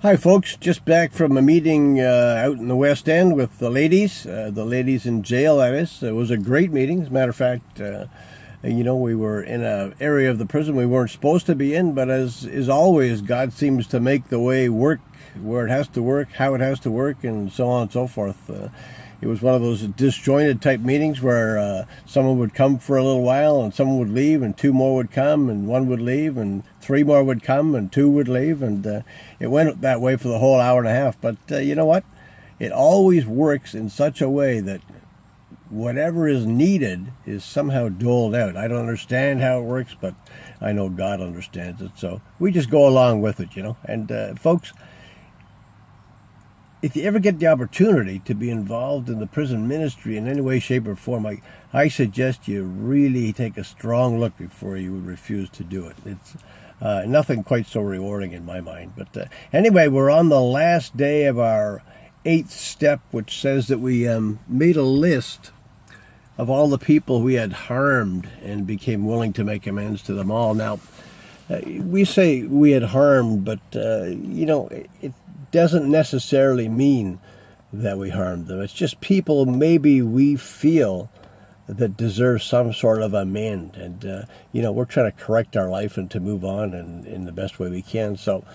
Hi, folks. Just back from a meeting out in the West End with the ladies in jail, that is. It was a great meeting. As a matter of fact, we were in an area of the prison we weren't supposed to be in, but as is always, God seems to make the way work where it has to work, how it has to work, and so on and so forth. It was one of those disjointed type meetings where someone would come for a little while and someone would leave and two more would come and one would leave and three more would come and two would leave, and it went that way for the whole hour and a half. But you know what? It always works in such a way that whatever is needed is somehow doled out. I don't understand how it works, but I know God understands it. So we just go along with it, And folks, if you ever get the opportunity to be involved in the prison ministry in any way, shape, or form, I suggest you really take a strong look before you would refuse to do it. It's nothing quite so rewarding in my mind. But anyway, we're on the last day of our 8th step, which says that we made a list of all the people we had harmed and became willing to make amends to them all. Now, we say we had harmed, but, it doesn't necessarily mean that we harmed them. It's just people maybe we feel that deserve some sort of amend. And, we're trying to correct our life and to move on in the best way we can. So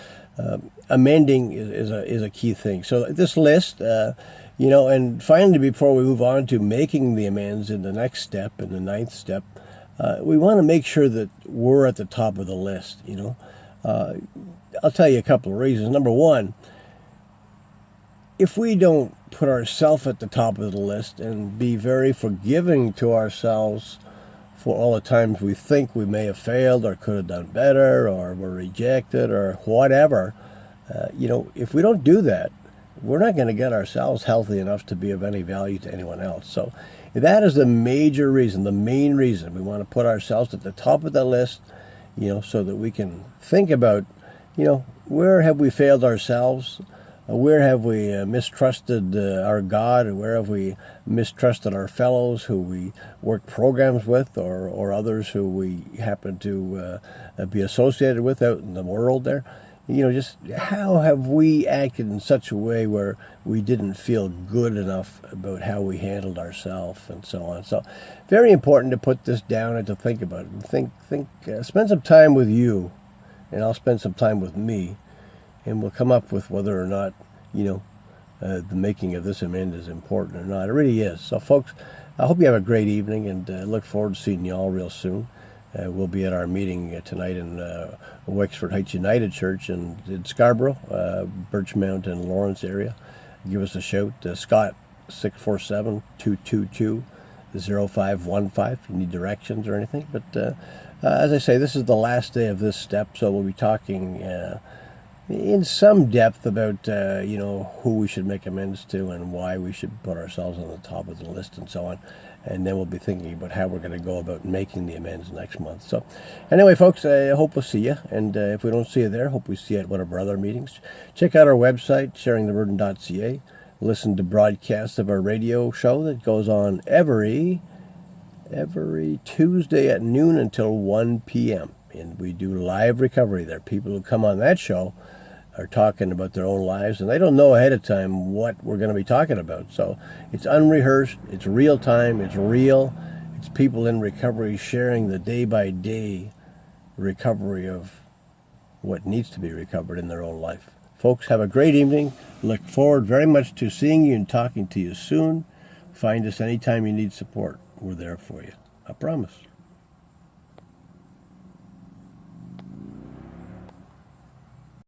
amending is a key thing. So this list, and finally, before we move on to making the amends in the next step, in the 9th step, we want to make sure that we're at the top of the list, I'll tell you a couple of reasons. Number one, if we don't put ourselves at the top of the list and be very forgiving to ourselves for all the times we think we may have failed or could have done better or were rejected or whatever, if we don't do that, we're not going to get ourselves healthy enough to be of any value to anyone else. So that is the major reason, the main reason we want to put ourselves at the top of the list, so that we can think about, where have we failed ourselves? Where have we mistrusted our God? Where have we mistrusted our fellows who we work programs with or others who we happen to be associated with out in the world there? Just how have we acted in such a way where we didn't feel good enough about how we handled ourselves and so on. So very important to put this down and to think about it. And spend some time with you, and I'll spend some time with me, and we'll come up with whether or not, the making of this amend is important or not. It really is. So, folks, I hope you have a great evening, and look forward to seeing you all real soon. We'll be at our meeting tonight in Wexford Heights United Church in Scarborough, Birchmount and Lawrence area. Give us a shout. Scott, 647-222-0515 if you need directions or anything. But as I say, this is the last day of this step, so we'll be talking in some depth about, who we should make amends to and why we should put ourselves on the top of the list and so on. And then we'll be thinking about how we're going to go about making the amends next month. So anyway, folks, I hope we'll see you. And if we don't see you there, hope we see you at one of our other meetings. Check out our website, sharingtheburden.ca. Listen to broadcasts of our radio show that goes on every Tuesday at noon until 1 p.m. And we do live recovery there. People who come on that show are talking about their own lives, and they don't know ahead of time what we're going to be talking about. So it's unrehearsed, it's real time, it's real. It's people in recovery sharing the day-by-day recovery of what needs to be recovered in their own life. Folks, have a great evening. Look forward very much to seeing you and talking to you soon. Find us anytime you need support. We're there for you. I promise.